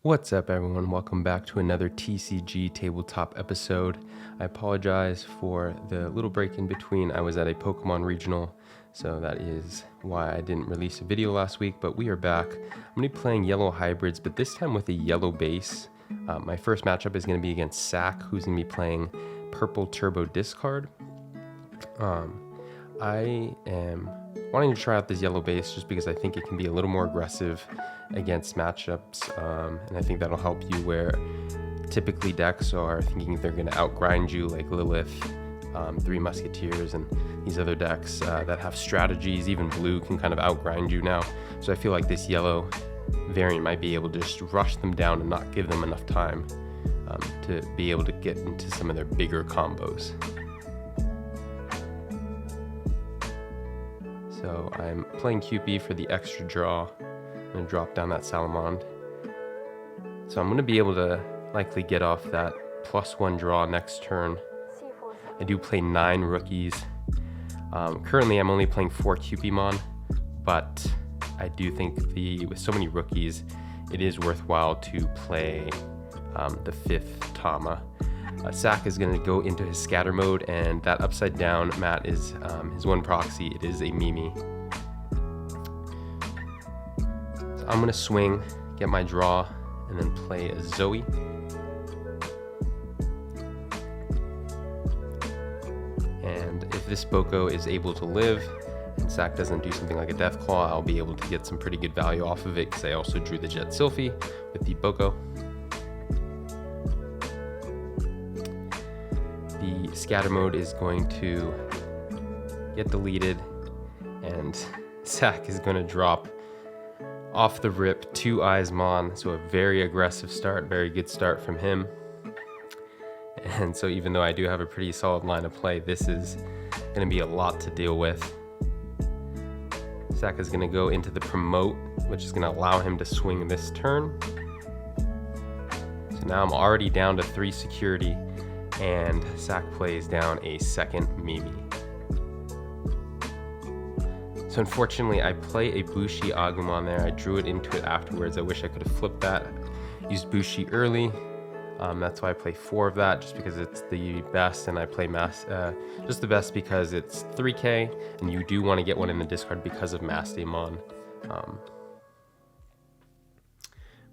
What's up, everyone? Welcome back to another TCG Tabletop episode. I apologize for the little break in between. I was at a Pokemon regional, so that is why I didn't release a video last week, but we are back. I'm going to be playing yellow hybrids, but this time with a yellow base. My first matchup is going to be against Sack, who's going to be playing purple turbo discard. I am wanting to try out this yellow base just because I think it can be a little more aggressive against matchups, and I think that'll help you where typically decks are thinking they're going to outgrind you, like Lilith, Three Musketeers, and these other decks that have strategies. Even blue can kind of outgrind you now, so I feel like this yellow variant might be able to just rush them down and not give them enough time to be able to get into some of their bigger combos. So I'm playing QP for the extra draw. I'm going to drop down that Salamand. So I'm going to be able to likely get off that +1 draw next turn. I do play 9 rookies. Currently I'm only playing 4 QPmon, but I do think with so many rookies, it is worthwhile to play the 5th Tama. Sack is going to go into his scatter mode, and that upside down mat is his one proxy. It is a Mimi. So I'm going to swing, get my draw, and then play a Zoe. And if this Boko is able to live, and Sack doesn't do something like a Deathclaw, I'll be able to get some pretty good value off of it because I also drew the Jet Sylphie with the Boko. The scatter mode is going to get deleted, and Sack is going to drop off the rip 2 Jesmon, so a very aggressive start, very good start from him. And so even though I do have a pretty solid line of play, this is going to be a lot to deal with. Sack is going to go into the promote, which is going to allow him to swing this turn. So now I'm already down to 3 security, and Sack plays down a second Mimi. So unfortunately, I play a Bushi Agumon there. I drew it into it afterwards. I wish I could have flipped that. Used Bushi early. That's why I play 4 of that, just because it's the best, and I play just the best because it's 3k, and you do want to get one in the discard because of Mastemon. I'm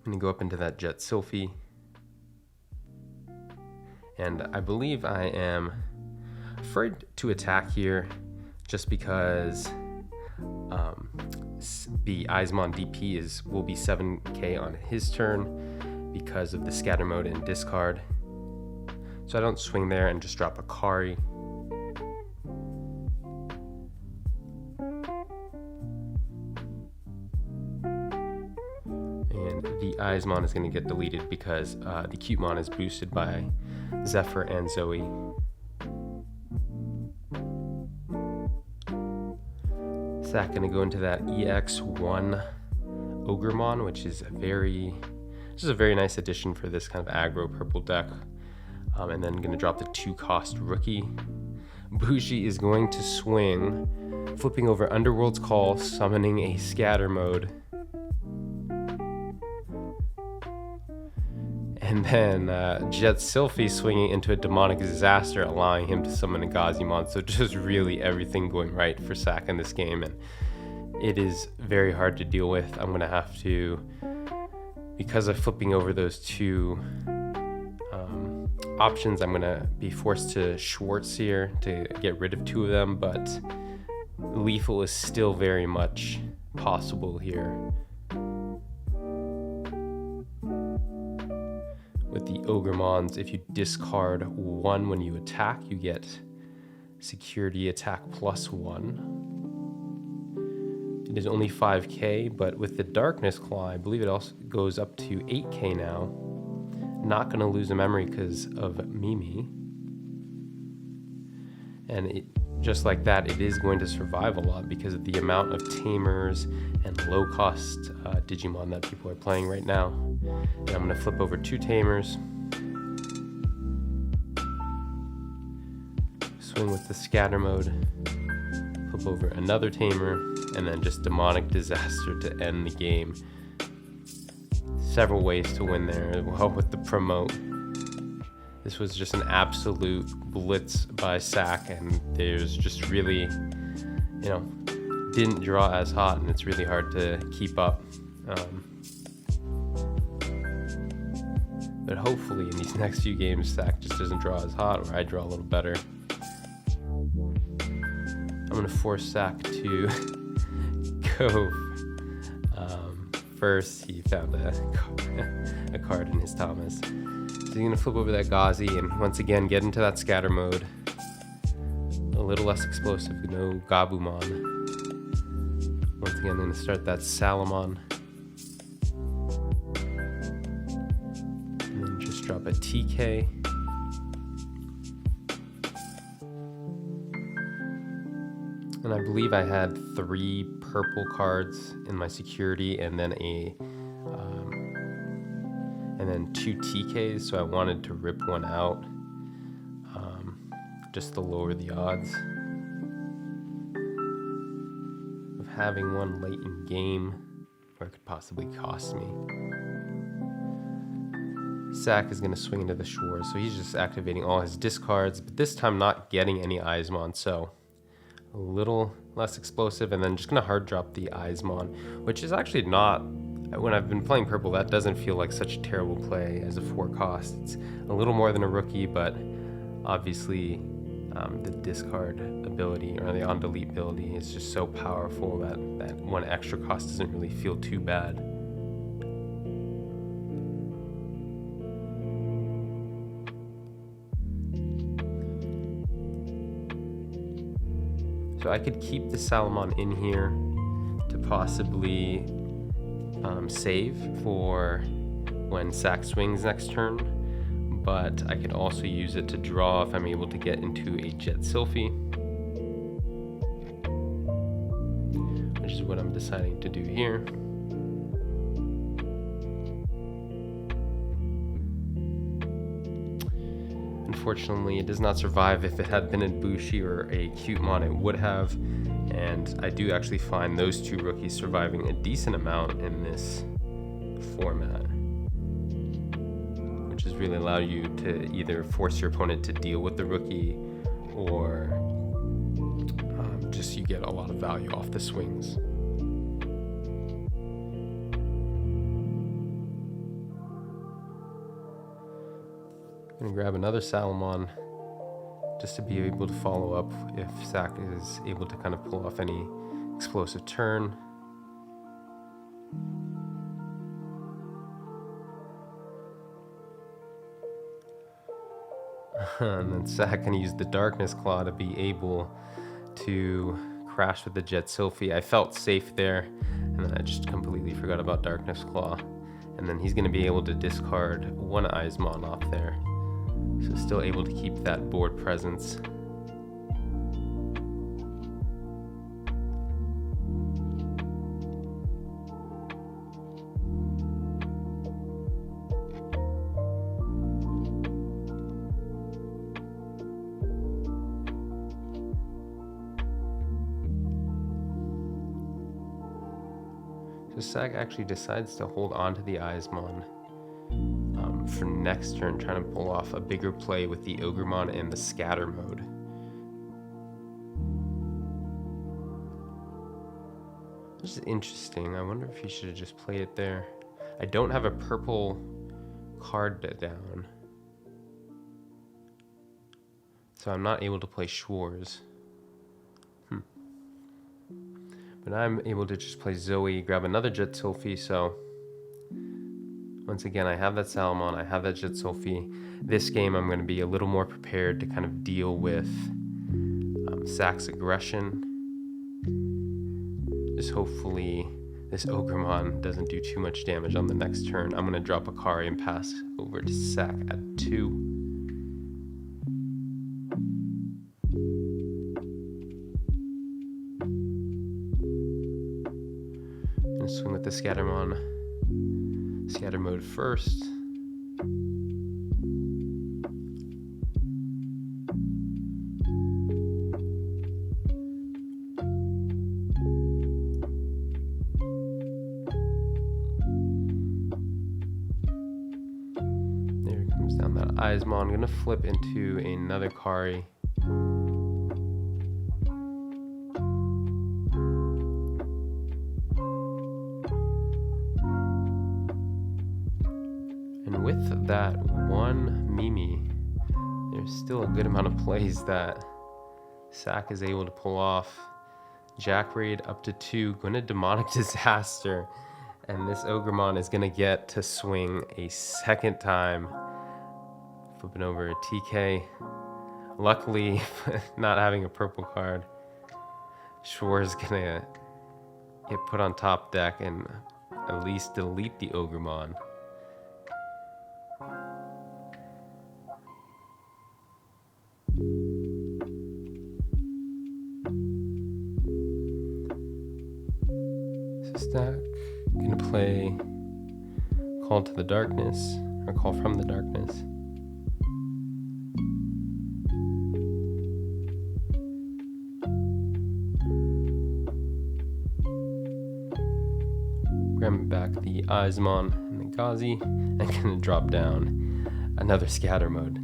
going to go up into that Jet Sylphie. And I believe I am afraid to attack here just because the Jesmon DP will be 7k on his turn because of the scatter mode and discard. So I don't swing there and just drop a Kari. And the Jesmon is going to get deleted because the Cutemon is boosted by Zephyr and Zoe. Sack gonna go into that EX1 Ogremon, which is a very nice addition for this kind of aggro purple deck. And then gonna drop the 2-cost rookie. Bushi is going to swing, flipping over Underworld's Call, summoning a scatter mode. And then Jet Sylphie swinging into a Demonic Disaster, allowing him to summon a Gazimon. So just really everything going right for Sack in this game, and it is very hard to deal with. I'm going to have to, because of flipping over those 2 options, I'm going to be forced to Schwartz here to get rid of 2 of them, but lethal is still very much possible here. With the Ogremons, if you discard 1 when you attack, you get security attack +1. It is only 5k, but with the Darkness Claw, I believe it also goes up to 8k now. Not going to lose a memory because of Mimi. And just like that, it is going to survive a lot because of the amount of tamers and low-cost Digimon that people are playing right now. And I'm going to flip over 2 tamers. Swing with the scatter mode. Flip over another tamer, and then just Demonic Disaster to end the game. several ways to win there as well with the promote. This was just an absolute blitz by Sack, and there's just really, you know, didn't draw as hot, and it's really hard to keep up. But hopefully in these next few games, Sack just doesn't draw as hot, or I draw a little better. I'm going to force Sack to go first. He found a card in his Thomas. So he's going to flip over that Gauzy and once again get into that scatter mode. A little less explosive, no Gabumon. Once again, I'm going to start that Salamon. And then just drop a TK. And I believe I had 3 purple cards in my security, and then and then 2 TKs. So I wanted to rip one out, just to lower the odds of having one late in game, where it could possibly cost me. Sack is going to swing into the shore, so he's just activating all his discards, but this time not getting any Jesmon, so a little less explosive, and then just going to hard drop the Jesmon, which is actually not, when I've been playing purple, that doesn't feel like such a terrible play as a 4 cost. It's a little more than a rookie, but obviously the discard ability or the on delete ability is just so powerful that that 1 extra cost doesn't really feel too bad. So I could keep the Salamon in here to possibly save for when Sack swings next turn, but I could also use it to draw if I'm able to get into a Jet Sylphie, which is what I'm deciding to do here. Unfortunately, it does not survive. If it had been a Bushi or a Cutemon, it would have. And I do actually find those 2 rookies surviving a decent amount in this format, which has really allowed you to either force your opponent to deal with the rookie, or just you get a lot of value off the swings. I'm going to grab another Salamon just to be able to follow up if Sack is able to kind of pull off any explosive turn. And then Sack can use the Darkness Claw to be able to crash with the Jet Sylphie. I felt safe there, and then I just completely forgot about Darkness Claw. And then he's going to be able to discard 1 Jesmon off there. So still able to keep that board presence. So Sack actually decides to hold on to the Jesmon for next turn, trying to pull off a bigger play with the Ogremon and the scatter mode. This is interesting. I wonder if he should have just played it there. I don't have a purple card down, so I'm not able to play Schwarz. But I'm able to just play Zoe, grab another Jet Sylphie, so once again, I have that Salamon, I have that Jet Sylphie. This game, I'm going to be a little more prepared to kind of deal with Sack's aggression. Just hopefully this Ogremon doesn't do too much damage on the next turn. I'm going to drop Akari and pass over to Sack at 2. And swing with the Scattermon. Scatter mode first. Comes down that Jesmon. Gonna flip into another Kari. And with that one Mimi, there's still a good amount of plays that Sack is able to pull off. Jack Raid up to 2, gonna Demonic Disaster, and this Ogremon is gonna get to swing a second time. Flipping over a TK. Luckily, not having a purple card, Shore is gonna get put on top deck and at least delete the Ogremon. Stack gonna play Call to the Darkness, or Call from the Darkness. Grabbing back the Jesmon and the Gazi, and gonna drop down another Scatter Mode.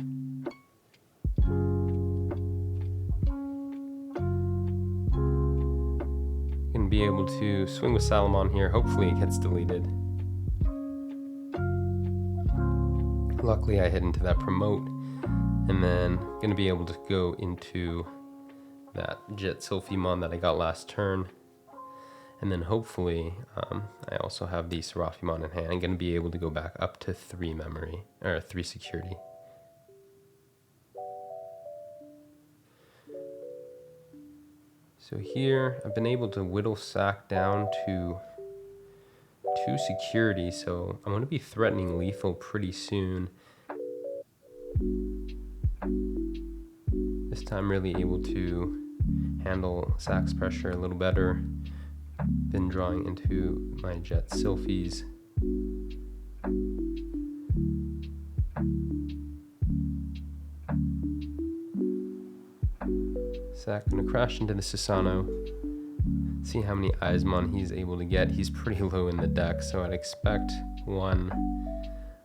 Be able to swing with Salamon here. Hopefully it gets deleted. Luckily I hit into that promote, and then gonna be able to go into that Jet Sylphimon that I got last turn, and then hopefully I also have the Seraphimon in hand. I'm gonna be able to go back up to 3 memory, or 3 security. So here, I've been able to whittle Sack down to 2 security, so I'm going to be threatening lethal pretty soon. This time really able to handle Sack's pressure a little better than drawing into my Jet Sylphies. Sack gonna crash into the Susano. See how many Jesmon he's able to get. He's pretty low in the deck, so I'd expect 1.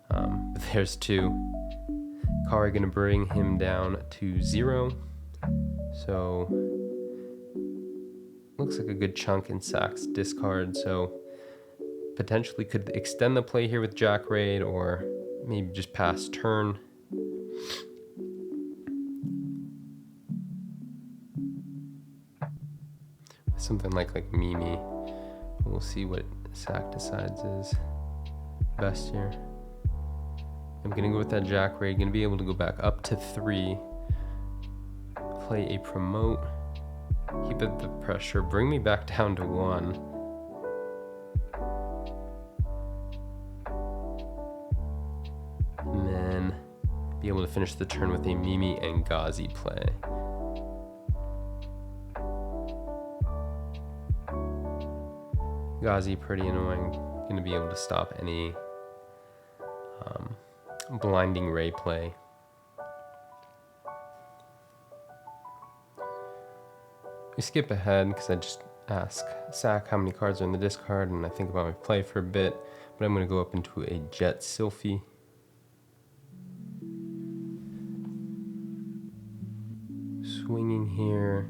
But there's 2. Kari gonna bring him down to 0. So looks like a good chunk in Sack's discard. So potentially could extend the play here with Jack Raid, or maybe just pass turn. Something like Mimi. We'll see what Sack decides is best here. I'm gonna go with that Jack Raid. Gonna be able to go back up to 3. Play a promote. Keep up the pressure. Bring me back down to 1. And then be able to finish the turn with a Mimi and Gazi play. Gazi pretty annoying. Gonna be able to stop any blinding ray play. We skip ahead because I just ask Sack how many cards are in the discard, and I think about my play for a bit. But I'm gonna go up into a Jet Sylphie. Swinging here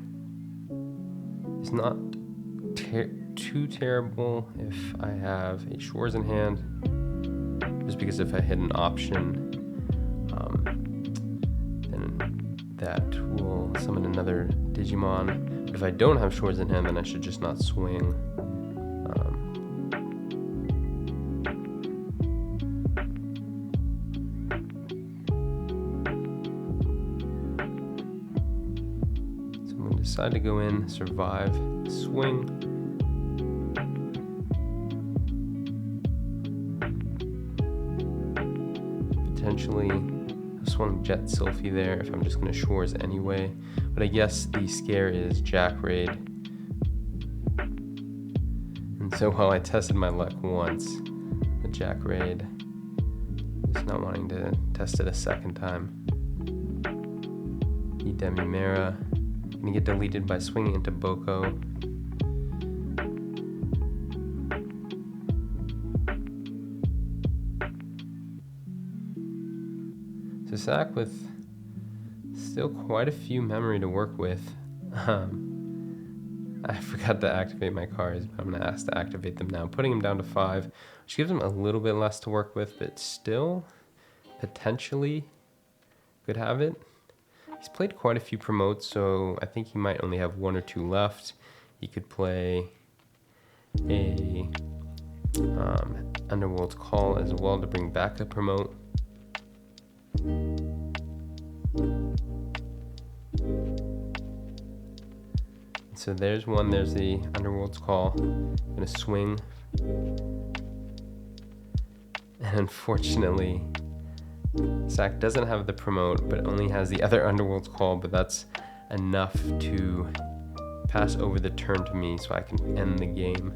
is not too terrible if I have a Shores in hand, just because if I hit an option, then that will summon another Digimon. But if I don't have Shores in hand, then I should just not swing. So I'm going to decide to go in, survive, swing. Potentially I swung Jet Sylphie there if I'm just going to Shores anyway, but I guess the scare is Jack Raid. And so while I tested my luck once with Jack Raid, just not wanting to test it a second time. Demimera gonna get deleted by swinging into Boko. So Sack with still quite a few memory to work with. I forgot to activate my cards, but I'm going to ask to activate them now. Putting him down to 5, which gives him a little bit less to work with, but still potentially could have it. He's played quite a few promotes, so I think he might only have 1 or 2 left. He could play a Underworld's Call as well to bring back a promote. So there's one, there's the Underworld's Call. Gonna swing. And unfortunately, Sack doesn't have the promote, but only has the other Underworld's Call, but that's enough to pass over the turn to me so I can end the game.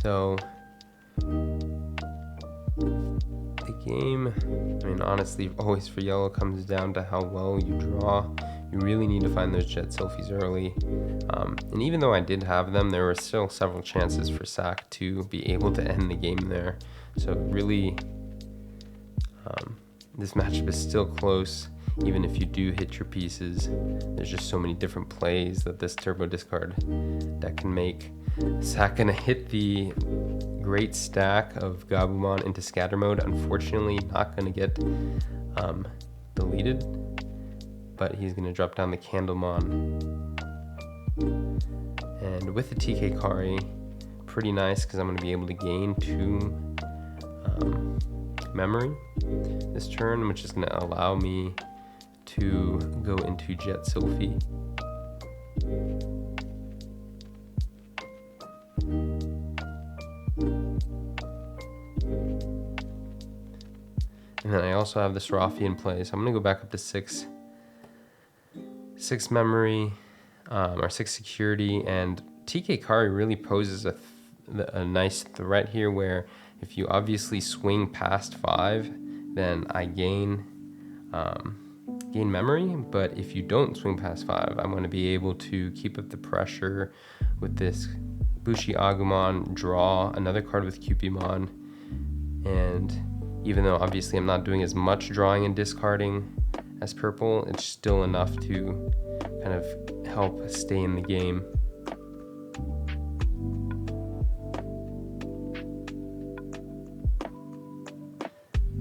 So the game, I mean, honestly, always for yellow comes down to how well you draw. You really need to find those jet selfies early. And even though I did have them, there were still several chances for Sack to be able to end the game there. So really, this matchup is still close. Even if you do hit your pieces, there's just so many different plays that this turbo discard deck can make. Sack gonna hit the great stack of Gabumon into scatter mode. Unfortunately, not gonna get deleted, but he's gonna drop down the Candlemon. And with the TK Kari, pretty nice because I'm gonna be able to gain 2 memory this turn, which is gonna allow me to go into Jet Sylphie. And then I also have this Rafi in play, so I'm gonna go back up to 6 memory, or 6 security, and TK Kari really poses a nice threat here where if you obviously swing past 5, then I gain memory, but if you don't swing past 5, I'm going to be able to keep up the pressure with this Bushi Agumon, draw another card with Cupimon, and even though obviously I'm not doing as much drawing and discarding as purple, it's still enough to kind of help stay in the game.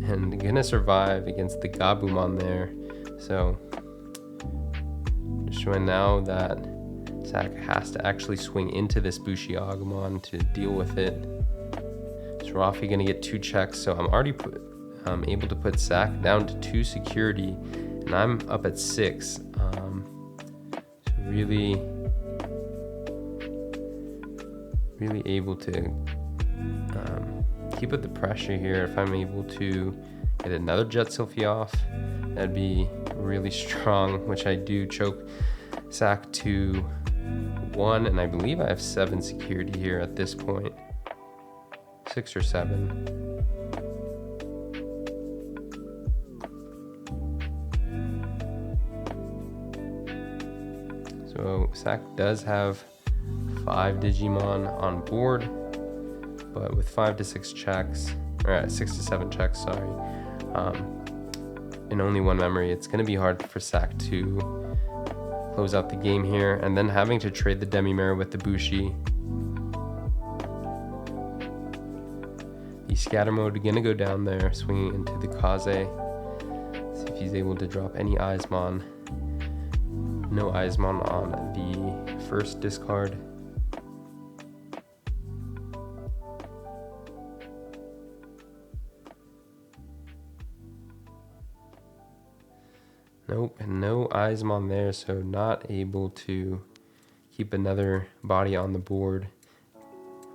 And gonna survive against the Gabumon there. So just showing now that Sack has to actually swing into this Bushi Agumon to deal with it. So Rafi gonna get 2 checks, so I'm already able to put Sack down to 2 security, and I'm up at 6. So really able to keep up the pressure here. If I'm able to get another Jet Sylphie off, that'd be really strong, which I do choke Sack to 1, and I believe I have 7 security here at this point. 6 or 7. So Sack does have 5 Digimon on board, but with 5 to 6 checks, or 6 to 7 checks, sorry, and only 1 memory, it's going to be hard for Sack to close out the game here, and then having to trade the Demi-Mirror with the Bushi. The scatter mode going to go down there, swinging into the Kaze. See if he's able to drop any Eismon. No Eismon on the first discard. Nope, and no Eismon there, so not able to keep another body on the board,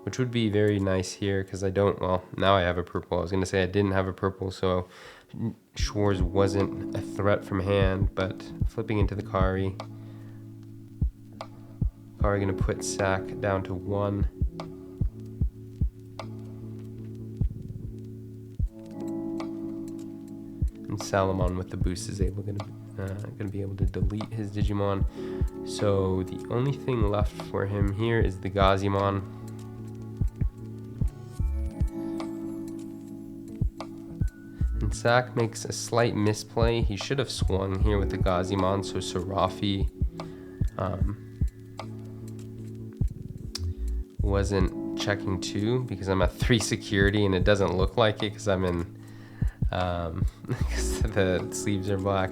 which would be very nice here because I don't, well, now I have a purple. I was going to say I didn't have a purple, so Schwarz wasn't a threat from hand, but flipping into the Kari. Kari going to put Sack down to 1. And Salamon with the boost is able to be able to delete his Digimon. So the only thing left for him here is the Gazimon. And Zach makes a slight misplay. He should have swung here with the Gazimon, so Serafi wasn't checking 2 because I'm at 3 security, and it doesn't look like it because I'm in because the sleeves are black.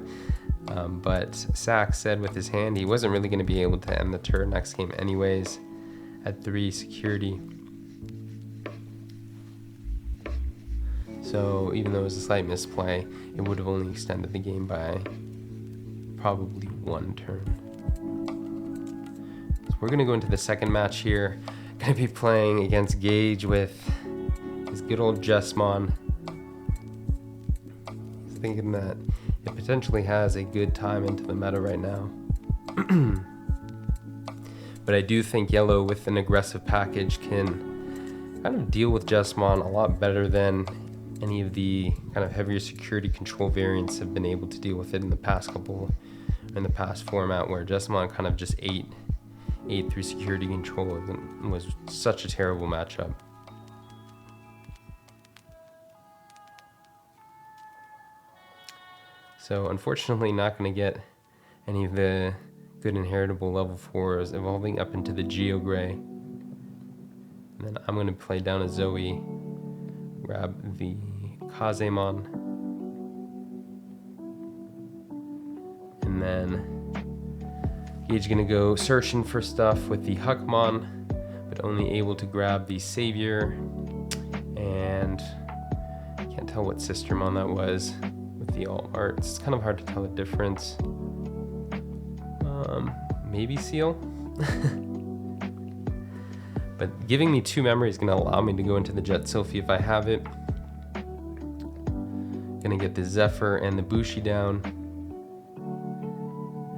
But Zach said with his hand he wasn't really going to be able to end the turn next game anyways at 3 security. So even though it was a slight misplay, it would have only extended the game by probably 1 turn. So we're going to go into the second match here. Going to be playing against Gage with his good old Jesmon. He's thinking that it potentially has a good time into the meta right now. But I do think yellow with an aggressive package can kind of deal with Jesmon a lot better than any of the kind of heavier security control variants have been able to deal with it in the past format, where Jesmon kind of just ate through security control and was such a terrible matchup. So unfortunately not going to get any of the good inheritable level 4s evolving up into the Geo Gray. And then I'm going to play down a Zoe, grab the Kazemon, and then Gage going to go searching for stuff with the Huckmon, but only able to grab the Savior, and can't tell what Sistermon that was with the alt art. It's kind of hard to tell the difference. Maybe Seal? But giving me 2 memory is going to allow me to go into the Jet Sylphie if I have it. Gonna get the Zephyr and the Bushi down,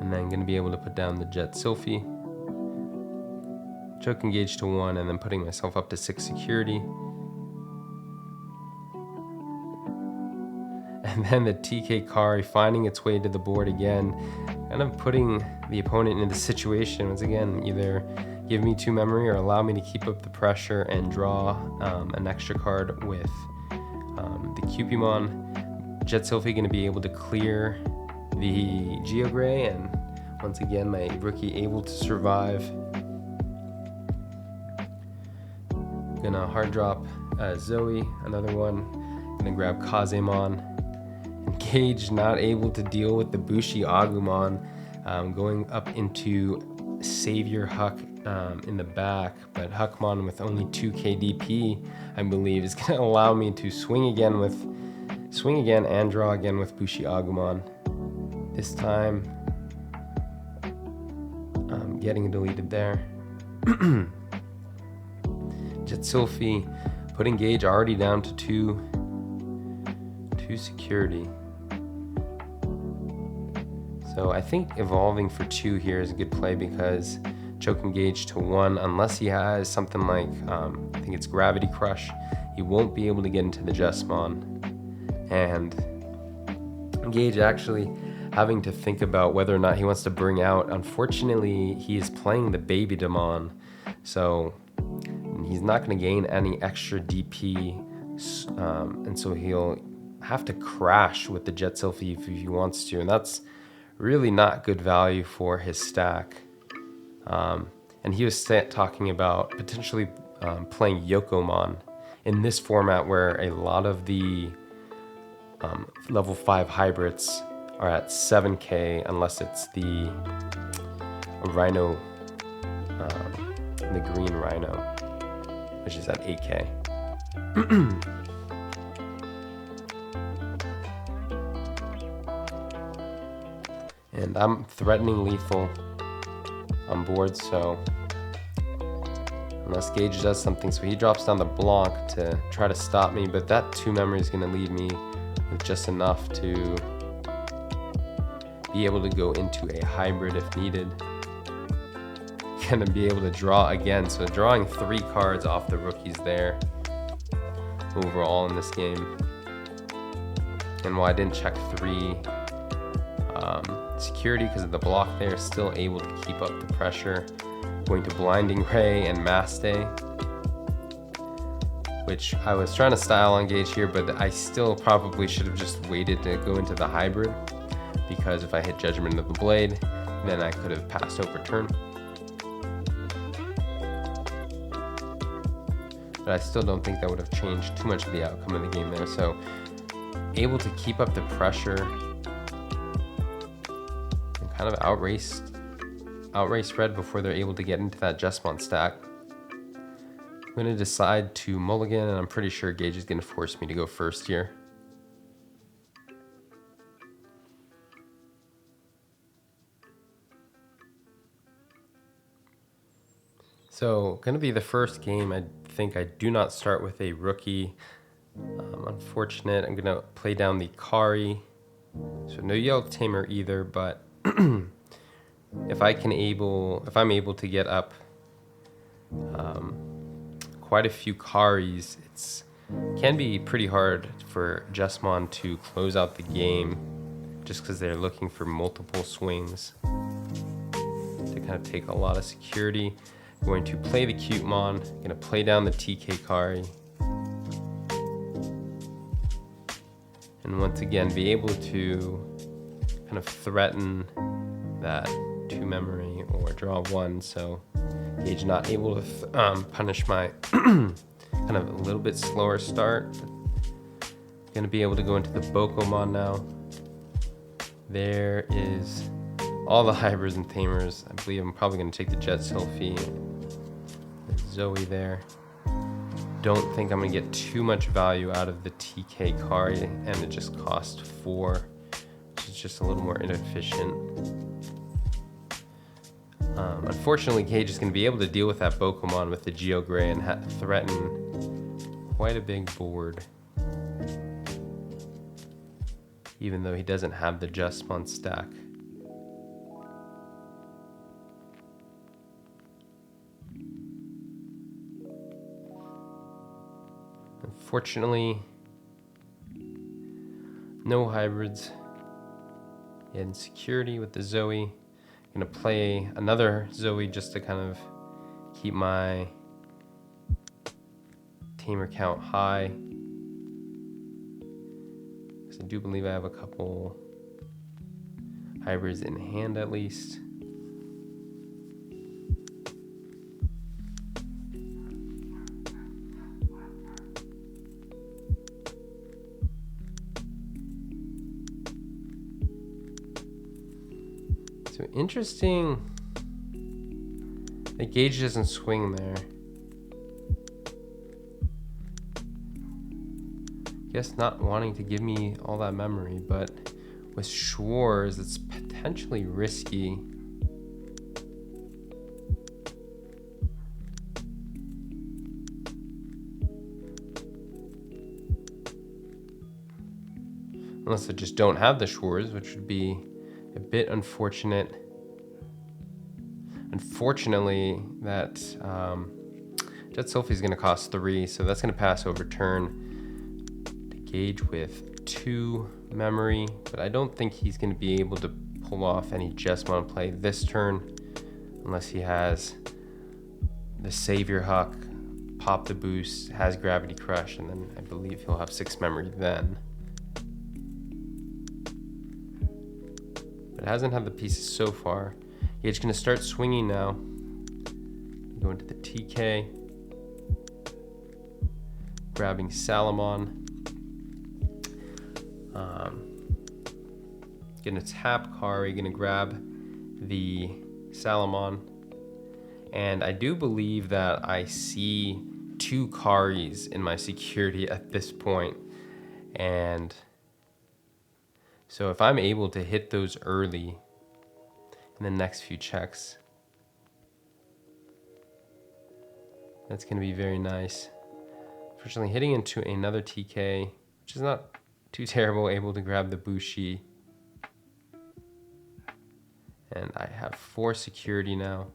and then gonna be able to put down the Jet Sylphie. Choke engage to 1, and then putting myself up to 6 security. And then the TK Kari finding its way to the board again, kind of putting the opponent in the situation. Once again, either give me 2 memory or allow me to keep up the pressure and draw an extra card with the Cupimon. Jet Sylphie going to be able to clear the Geo Gray, and once again my rookie able to survive. Gonna hard drop Zoe, another one. Gonna grab Kazemon. And Gage not able to deal with the Bushi Agumon, going up into Savior Huck in the back, but Huckmon with only 2 KDP, I believe, is going to allow me to swing again and draw again with Bushi Agumon. This time, getting deleted there. Jet Sylphie putting Gage already down to 2 security. So I think evolving for 2 here is a good play because choke engage to 1, unless he has something like, I think it's Gravity Crush, he won't be able to get into the Jesmon. And Gage actually having to think about whether or not he wants to bring out. Unfortunately, he is playing the Baby Demon, so he's not going to gain any extra DP, and so he'll have to crash with the Jet Sylphie if he wants to, and that's really not good value for his stack. And he was talking about potentially playing Yokomon in this format where a lot of the level 5 hybrids are at 7k unless it's the Rhino, the green Rhino, which is at 8k. And I'm threatening lethal on board, so unless Gage does something, so he drops down the block to try to stop me, but that 2 memory is going to leave me with just enough to be able to go into a hybrid if needed. Gonna be able to draw again, so drawing 3 cards off the rookies there overall in this game. And while I didn't check 3 security because of the block there, still able to keep up the pressure. Going to Blinding Ray and Maste. which I was trying to style on Gage here, but I still probably should have just waited to go into the hybrid, because if I hit Judgment of the Blade, then I could have passed over turn. But I still don't think that would have changed too much of the outcome of the game there. So able to keep up the pressure and kind of outrace red before they're able to get into that Jesmon stack. I'm going to decide to mulligan, and I'm pretty sure Gage is going to force me to go first here. So, going to be the first game. I think I do not start with a rookie. Unfortunate. I'm going to play down the Kari. So no Yellow Tamer either, but if I'm able to get up quite a few Karis, it can be pretty hard for Jesmon to close out the game, just because they're looking for multiple swings to kind of take a lot of security. I'm going to play the Cutemon, I'm going to play down the TK Kari, and once again be able to kind of threaten that 2 memory or draw 1, so Gage not able to punish my kind of a little bit slower start. Gonna be able to go into the Bokomon now. There is all the hybrids and tamers. I believe I'm probably gonna take the Jet Sylphie, the Zoe there. Don't think I'm gonna get too much value out of the TK Kari, and it just cost 4, which is just a little more inefficient. Unfortunately, Gage is going to be able to deal with that Bokomon with the Geo Gray and threaten quite a big board, even though he doesn't have the Jesmon stack. Unfortunately, no hybrids. And security with the Zoe. I'm gonna play another Zoe just to kind of keep my tamer count high, because I do believe I have a couple hybrids in hand at least. So interesting that Gage doesn't swing there. Guess not wanting to give me all that memory, but with Schwarz, it's potentially risky. Unless I just don't have the Schwarz, which would be a bit unfortunate. Unfortunately, that Jet Sylphie is going to cost 3, so that's going to pass over turn to Gage with 2 memory, but I don't think he's going to be able to pull off any Jesmon play this turn unless he has the Savior Huck, pop the boost, has Gravity Crush, and then I believe he'll have 6 memory then. It hasn't had the pieces so far. Gage gonna start swinging now. Go into the TK. Grabbing Salamon. Gonna tap Kari, gonna grab the Salamon. And I do believe that I see 2 Karis in my security at this point. And so if I'm able to hit those early in the next few checks, that's going to be very nice. Fortunately, hitting into another TK, which is not too terrible, able to grab the Bushi. And I have 4 security now.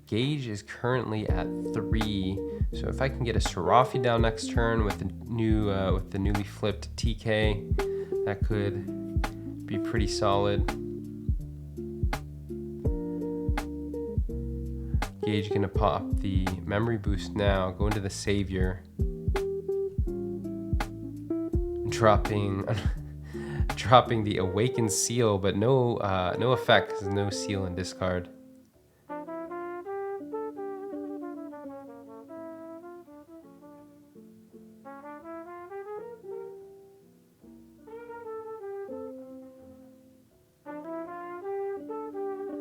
Gage is currently at 3, so if I can get a Serafi down next turn with the newly flipped TK, that could be pretty solid. Gage gonna pop the memory boost now, go into the savior, dropping the awakened seal, but no effect because no seal and discard.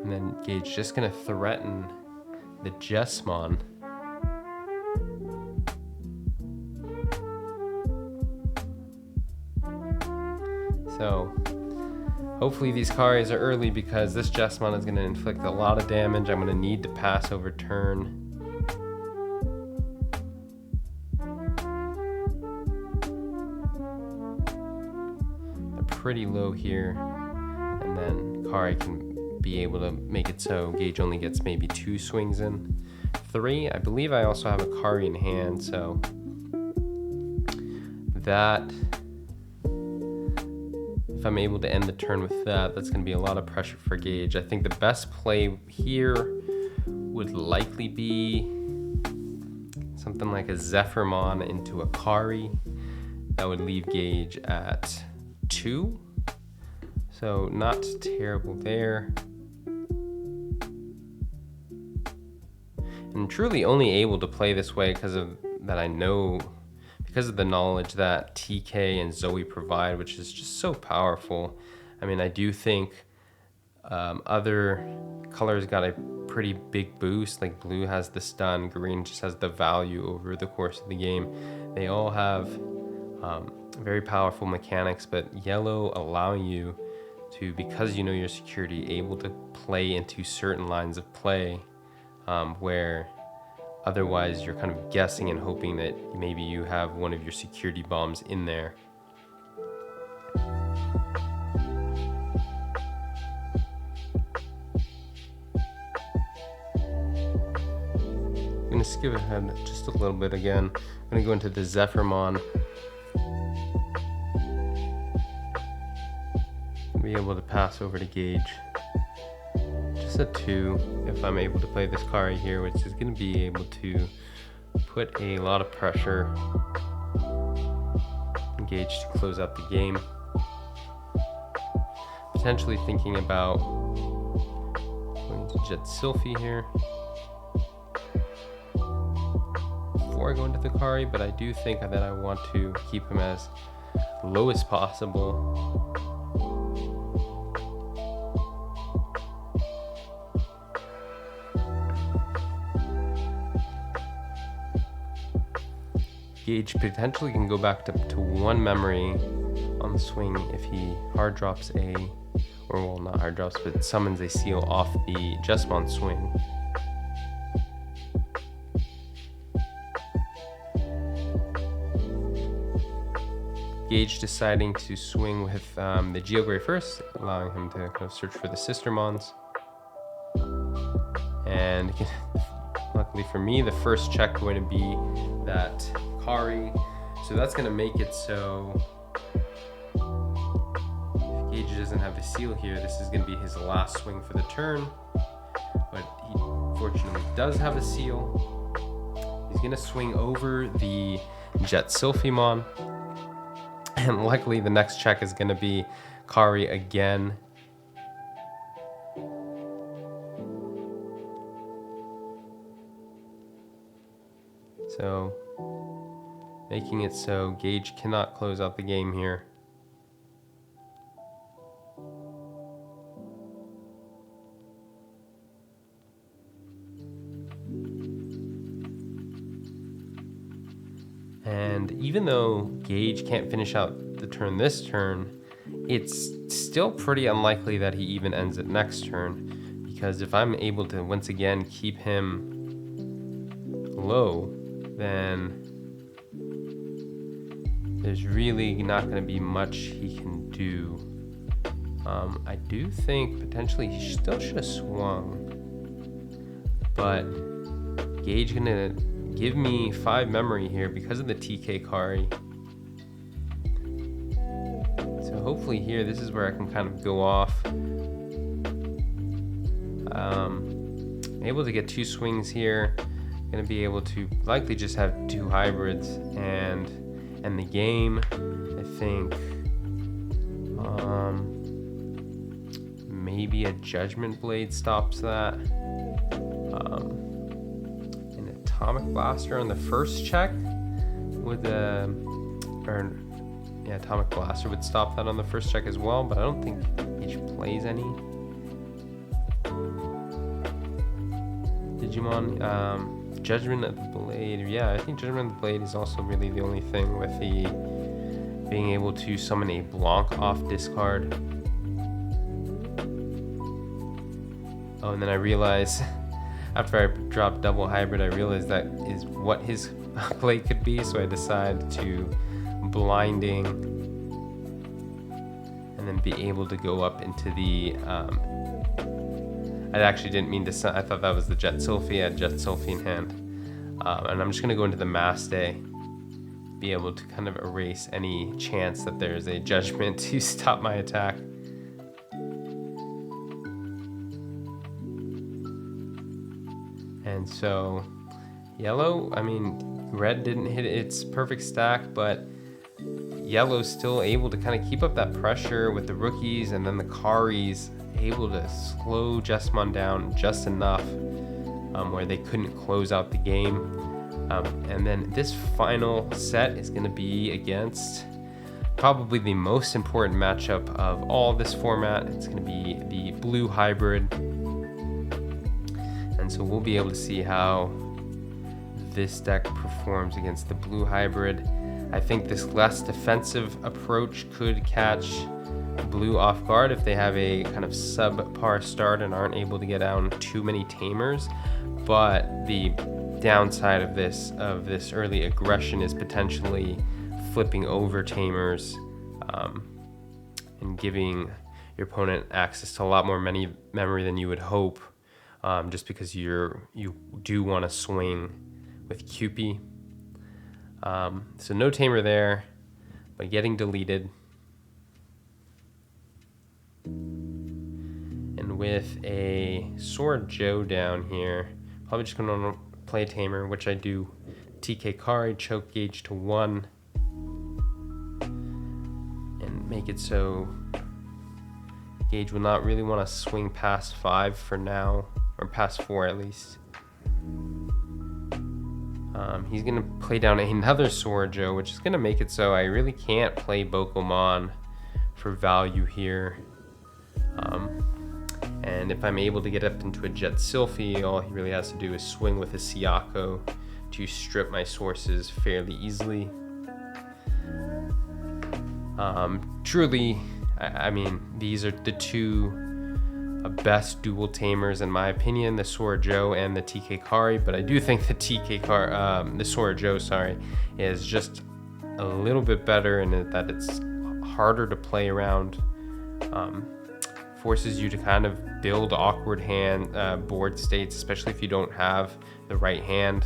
And then Gage just gonna threaten the Jesmon. So hopefully these carries are early because this Jesmon is gonna inflict a lot of damage. I'm gonna need to pass over turn. They're pretty low here, and then Kari can be able to make it so Gage only gets maybe 2 swings in. 3, I believe I also have a Kari in hand, so that, if I'm able to end the turn with that, that's going to be a lot of pressure for Gage. I think the best play here would likely be something like a Zephyrmon into a Kari. That would leave Gage at 2. So not terrible there. I'm truly only able to play this way because of the knowledge that TK and Zoe provide, which is just so powerful. I mean, I do think other colors got a pretty big boost, like blue has the stun, green just has the value over the course of the game. They all have very powerful mechanics, but yellow allowing you to, because you know your security, able to play into certain lines of play where otherwise you're kind of guessing and hoping that maybe you have one of your security bombs in there. I'm gonna skip ahead just a little bit again. I'm gonna go into the Zephyrmon. Be able to pass over to Gage. Just a 2 if I'm able to play this Kari here, which is going to be able to put a lot of pressure on Gage to close out the game. Potentially thinking about going to Jet Sylphie here before I go into the Kari, but I do think that I want to keep him as low as possible. Gage potentially can go back to 1 memory on the swing if he hard drops not hard drops, but summons a seal off the Jesmon swing. Gage deciding to swing with the Geogray first, allowing him to kind of search for the Sistermons. And luckily for me, the first check going to be that Kari, so that's going to make it so if Gage doesn't have the seal here, this is going to be his last swing for the turn, but he fortunately does have a seal. He's going to swing over the Jet Sylphimon, and luckily the next check is going to be Kari again. So making it so Gage cannot close out the game here. And even though Gage can't finish out the turn this turn, it's still pretty unlikely that he even ends it next turn, because if I'm able to once again keep him low, then there's really not going to be much he can do. I do think potentially he still should have swung, but Gage gonna give me 5 memory here because of the TK Kari. So hopefully here, this is where I can kind of go off. Able to get 2 swings here. Gonna be able to likely just have 2 hybrids and end the game. I think maybe a Judgment Blade stops that. An Atomic Blaster on the first check would Atomic Blaster would stop that on the first check as well, but I don't think Gage plays any. Digimon, Judgment of the Blade. Yeah, I think Judgment of the Blade is also really the only thing with the being able to summon a Blanc off discard. Oh, and then I realize after I dropped double hybrid, I realized that is what his play could be, so I decided to blinding and then be able to go up into the I actually didn't mean to, I thought that was the Jet Sylphie. I had Jet Sylphie in hand. And I'm just going to go into the Maste, be able to kind of erase any chance that there's a Judgment to stop my attack. And so, yellow, I mean, red didn't hit its perfect stack, but yellow's still able to kind of keep up that pressure with the rookies, and then the Karis able to slow Jesmon down just enough where they couldn't close out the game. And then this final set is going to be against probably the most important matchup of all this format. It's going to be the blue hybrid. And so we'll be able to see how this deck performs against the blue hybrid. I think this less defensive approach could catch blue off guard if they have a kind of subpar start and aren't able to get down too many tamers. But the downside of this early aggression is potentially flipping over tamers and giving your opponent access to a lot more memory than you would hope, just because you do want to swing with QP. So no tamer there, but getting deleted. And with a Sword Joe down here, probably just going to play tamer, which I do. TK Kari, choke Gage to 1, and make it so Gage will not really want to swing past 5 for now, or past 4 at least. He's going to play down another Sword Joe, which is going to make it so I really can't play Bokomon for value here. And if I'm able to get up into a Jet Sylphie, all he really has to do is swing with a Siako to strip my sources fairly easily. Truly, I mean, these are the two best dual tamers in my opinion, the Sword Joe and the TK Kari, but I do think the the Sword Joe, is just a little bit better in that it's harder to play around. Forces you to kind of build awkward board states, especially if you don't have the right hand,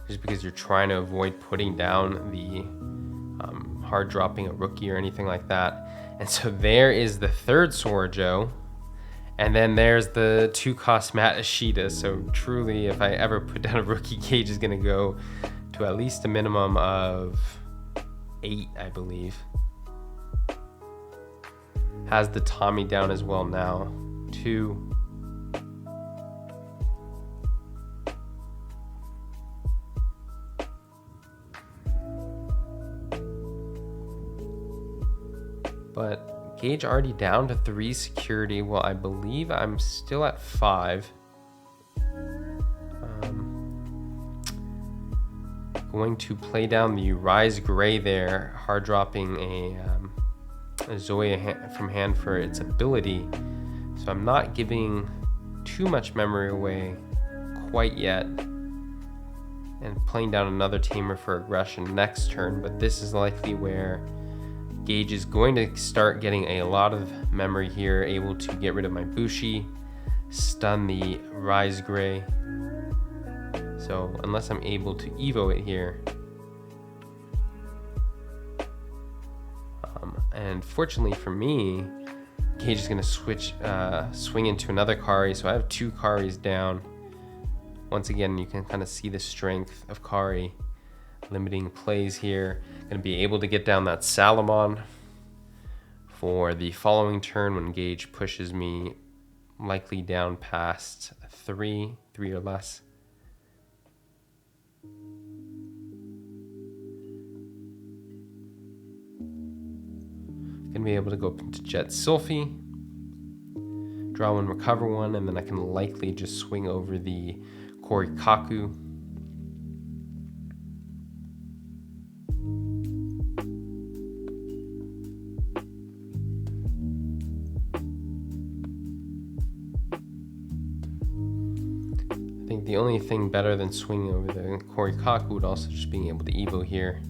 just because you're trying to avoid putting down the hard dropping a rookie or anything like that. And so there is the third Sword Joe, and then there's the 2-cost Matt Ashita. So truly, if I ever put down a rookie, Gage is going to go to at least a minimum of 8, I believe. Has the Tommy down as well now, 2. But Gage already down to 3 security. Well, I believe I'm still at 5. Going to play down the Rise Gray there, hard dropping a Zoya from hand for its ability. So I'm not giving too much memory away quite yet. And playing down another tamer for aggression next turn, but this is likely where Gage is going to start getting a lot of memory here, able to get rid of my Bushi, stun the Rise Gray. So unless I'm able to Evo it here, And fortunately for me, Gage is going to swing into another Kari, so I have 2 Karis down. Once again, you can kind of see the strength of Kari limiting plays here. Going to be able to get down that Salamon for the following turn when Gage pushes me likely down past 3 or less. Gonna be able to go up into Jet Sylphie, draw 1, recover 1, and then I can likely just swing over the Korikaku. I think the only thing better than swinging over the Korikaku would also just being able to Evo here.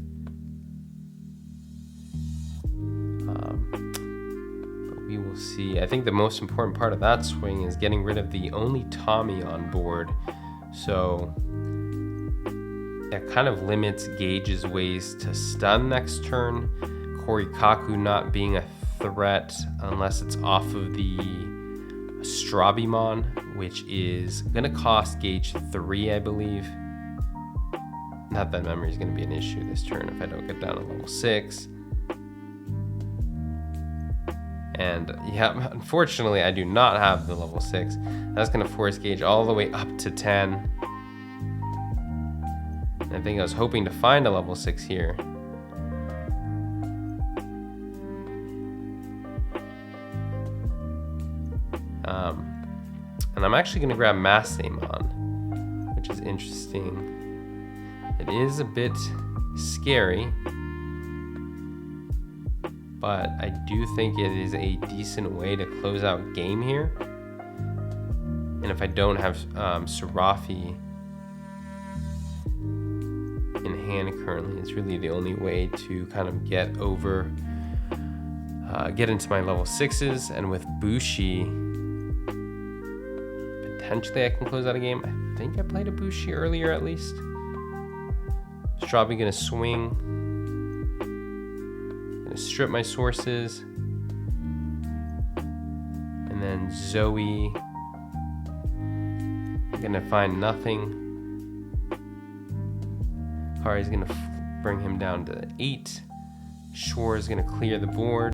But we will see. I think the most important part of that swing is getting rid of the only Tommy on board. So that kind of limits Gage's ways to stun next turn. Korikaku not being a threat unless it's off of the Strabimon, which is going to cost Gage 3, I believe. Not that memory is going to be an issue this turn if I don't get down to level 6. And yeah, unfortunately, I do not have the level 6. That's going to force Gage all the way up to 10. And I think I was hoping to find a level 6 here. And I'm actually going to grab Mastemon, which is interesting. It is a bit scary, but I do think it is a decent way to close out game here. And if I don't have Serafi in hand currently, it's really the only way to kind of get over, get into my level 6s. And with Bushi, potentially I can close out a game. I think I played a Bushi earlier at least. Strabi gonna swing. Gonna strip my sources. And then Zoe. Gonna find nothing. Kari's gonna bring him down to 8. Shore is gonna clear the board.